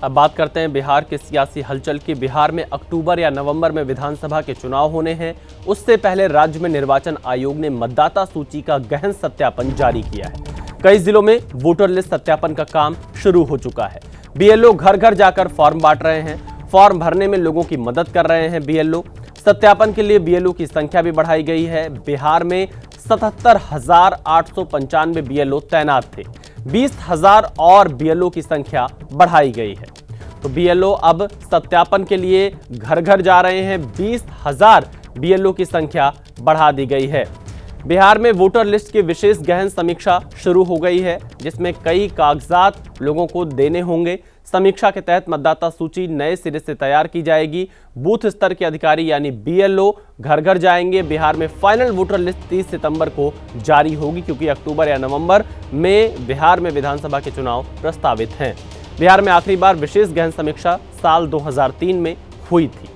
अब बात करते हैं बिहार के सियासी हलचल की। बिहार में अक्टूबर या नवंबर में विधानसभा के चुनाव होने हैं। उससे पहले राज्य में निर्वाचन आयोग ने मतदाता सूची का गहन सत्यापन जारी किया है। कई जिलों में वोटर लिस्ट सत्यापन का काम शुरू हो चुका है। बीएलओ घर घर जाकर फॉर्म बांट रहे हैं। फॉर्म भरने में लोगों की मदद कर रहे हैं बीएलओ। सत्यापन के लिए बीएलओ की संख्या भी बढ़ाई गई है। बिहार में 77,895 बीएलओ तैनात थे। 20,000 और बीएलओ की संख्या बढ़ाई गई है। तो बीएलओ अब सत्यापन के लिए घर घर जा रहे हैं। 20,000 बीएलओ की संख्या बढ़ा दी गई है। बिहार में वोटर लिस्ट की विशेष गहन समीक्षा शुरू हो गई है, जिसमें कई कागजात लोगों को देने होंगे। समीक्षा के तहत मतदाता सूची नए सिरे से तैयार की जाएगी। बूथ स्तर के अधिकारी यानी बीएलओ घर घर जाएंगे। बिहार में फाइनल वोटर लिस्ट 30 सितंबर को जारी होगी, क्योंकि अक्टूबर या नवंबर में बिहार में विधानसभा के चुनाव प्रस्तावित हैं। बिहार में आखिरी बार विशेष गहन समीक्षा साल 2003 में हुई थी।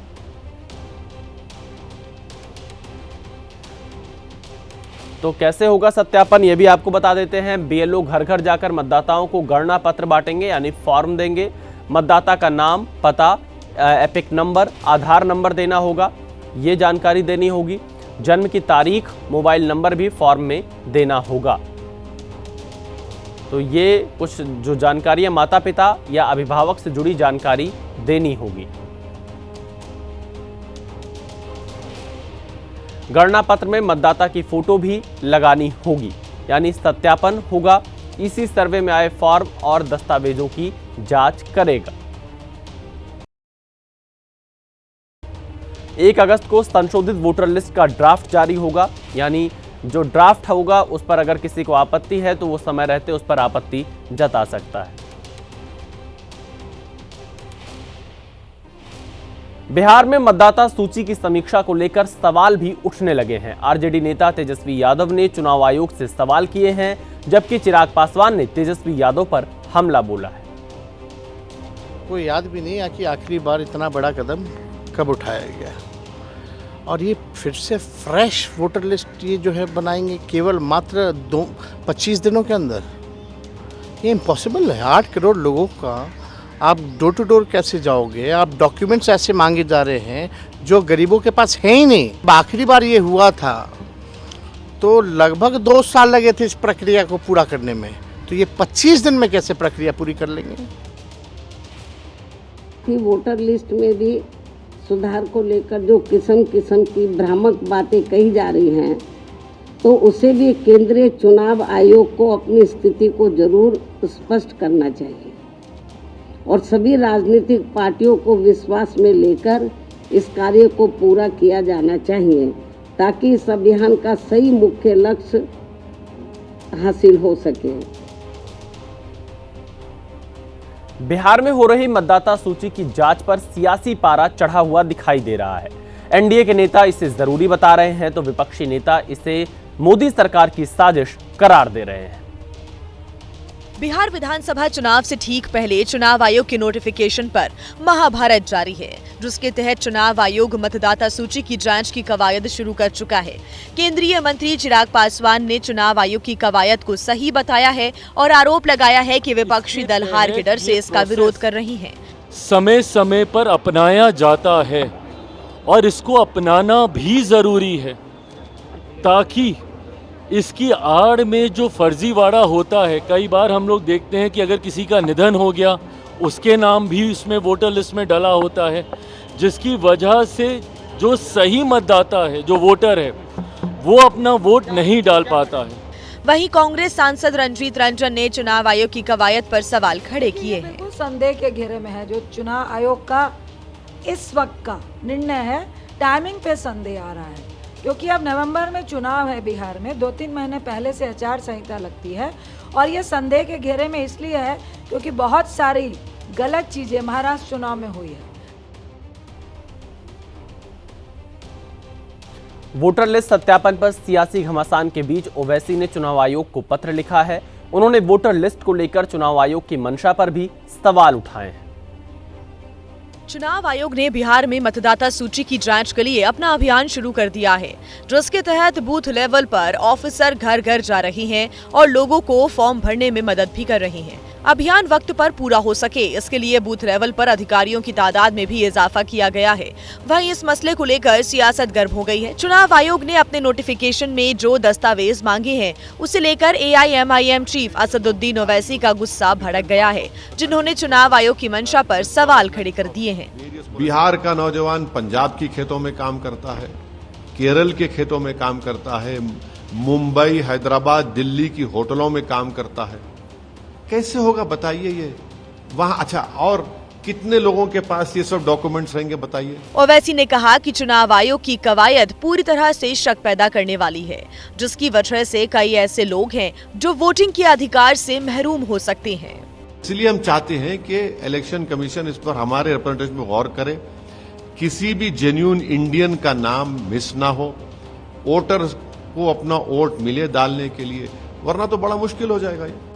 तो कैसे होगा सत्यापन, यह भी आपको बता देते हैं। बीएलओ घर घर जाकर मतदाताओं को गणना पत्र बांटेंगे, यानी फॉर्म देंगे। मतदाता का नाम, पता, एपिक नंबर, आधार नंबर देना होगा, ये जानकारी देनी होगी। जन्म की तारीख, मोबाइल नंबर भी फॉर्म में देना होगा। तो ये कुछ जो जानकारी है माता पिता या अभिभावक से जुड़ी जानकारी देनी होगी। गणना पत्र में मतदाता की फोटो भी लगानी होगी, यानी सत्यापन होगा। इसी सर्वे में आए फॉर्म और दस्तावेजों की जांच करेगा। 1 अगस्त को संशोधित वोटर लिस्ट का ड्राफ्ट जारी होगा, यानी जो ड्राफ्ट होगा उस पर अगर किसी को आपत्ति है तो वो समय रहते उस पर आपत्ति जता सकता है। बिहार में मतदाता सूची की समीक्षा को लेकर सवाल भी उठने लगे हैं। आरजेडी नेता तेजस्वी यादव ने चुनाव आयोग से सवाल किए हैं, जबकि चिराग पासवान ने तेजस्वी यादव पर हमला बोला है। कोई याद भी नहीं है कि आखिरी बार इतना बड़ा कदम कब उठाया गया, और ये फिर से फ्रेश वोटर लिस्ट ये जो है बनाएंगे केवल मात्र 25 दिनों के अंदर। ये इम्पॉसिबल है। 8 करोड़ लोगों का आप डोर टू डोर कैसे जाओगे? आप डॉक्यूमेंट्स ऐसे मांगे जा रहे हैं जो गरीबों के पास है ही नहीं। आखिरी बार ये हुआ था तो लगभग 2 साल लगे थे इस प्रक्रिया को पूरा करने में, तो ये 25 दिन में कैसे प्रक्रिया पूरी कर लेंगे? वोटर लिस्ट में भी सुधार को लेकर जो किस्म किस्म की भ्रामक बातें कही जा रही हैं, तो उसे भी केंद्रीय चुनाव आयोग को अपनी स्थिति को जरूर स्पष्ट करना चाहिए और सभी राजनीतिक पार्टियों को विश्वास में लेकर इस कार्य को पूरा किया जाना चाहिए, ताकि इस अभियान का सही मुख्य लक्ष्य हासिल हो सके। बिहार में हो रही मतदाता सूची की जांच पर सियासी पारा चढ़ा हुआ दिखाई दे रहा है। एनडीए के नेता इसे जरूरी बता रहे हैं, तो विपक्षी नेता इसे मोदी सरकार की साजिश करार दे रहे हैं। बिहार विधानसभा चुनाव से ठीक पहले चुनाव आयोग के नोटिफिकेशन पर महाभारत जारी है, जिसके तहत चुनाव आयोग मतदाता सूची की जांच की कवायद शुरू कर चुका है। केंद्रीय मंत्री चिराग पासवान ने चुनाव आयोग की कवायद को सही बताया है और आरोप लगाया है कि विपक्षी दल हार के डर से इसका विरोध कर रही हैं। समय समय पर अपनाया जाता है और इसको अपनाना भी जरूरी है, ताकि इसकी आड़ में जो फर्जीवाड़ा होता है, कई बार हम लोग देखते हैं कि अगर किसी का निधन हो गया उसके नाम भी इसमें वोटर लिस्ट में डला होता है, जिसकी वजह से जो सही मतदाता है, जो वोटर है, वो अपना वोट नहीं डाल पाता है। वहीं कांग्रेस सांसद रंजीत रंजन ने चुनाव आयोग की कवायद पर सवाल खड़े किए हैं। संदेह के घेरे में है जो चुनाव आयोग का इस वक्त का निर्णय है, टाइमिंग पे संदेह आ रहा है, क्योंकि अब नवंबर में चुनाव है बिहार में, 2-3 महीने पहले से आचार संहिता लगती है, और ये संदेह के घेरे में इसलिए है क्योंकि बहुत सारी गलत चीजें महाराष्ट्र चुनाव में हुई है। वोटर लिस्ट सत्यापन पर सियासी घमासान के बीच ओवैसी ने चुनाव आयोग को पत्र लिखा है। उन्होंने वोटर लिस्ट को लेकर चुनाव आयोग की मंशा पर भी सवाल उठाए हैं। चुनाव आयोग ने बिहार में मतदाता सूची की जांच के लिए अपना अभियान शुरू कर दिया है, जिसके तहत बूथ लेवल पर ऑफिसर घर घर जा रही हैं और लोगों को फॉर्म भरने में मदद भी कर रही हैं। अभियान वक्त पर पूरा हो सके, इसके लिए बूथ लेवल पर अधिकारियों की तादाद में भी इजाफा किया गया है। वहीं इस मसले को लेकर सियासत गर्म हो गई है। चुनाव आयोग ने अपने नोटिफिकेशन में जो दस्तावेज मांगे हैं, उसे लेकर AIMIM चीफ असदुद्दीन ओवैसी का गुस्सा भड़क गया है, जिन्होंने चुनाव आयोग की मंशा पर सवाल खड़े कर दिए हैं। बिहार का नौजवान पंजाब की खेतों में काम करता है, केरल के खेतों में काम करता है, मुंबई, हैदराबाद, दिल्ली की होटलों में काम करता है। कैसे होगा बताइए ये वहां? अच्छा, और कितने लोगों के पास ये सब डॉक्यूमेंट्स रहेंगे बताइए? ओवैसी ने कहा कि चुनाव आयोग की कवायद पूरी तरह से शक पैदा करने वाली है, जिसकी वजह से कई ऐसे लोग हैं जो वोटिंग के अधिकार से महरूम हो सकते हैं। इसलिए हम चाहते हैं कि इलेक्शन कमीशन इस पर हमारे रिप्रेजेंटेटिव में गौर करे, किसी भी जेन्युइन इंडियन का नाम मिस ना हो, वोटर्स को अपना वोट मिले डालने के लिए, वरना तो बड़ा मुश्किल हो जाएगा ये।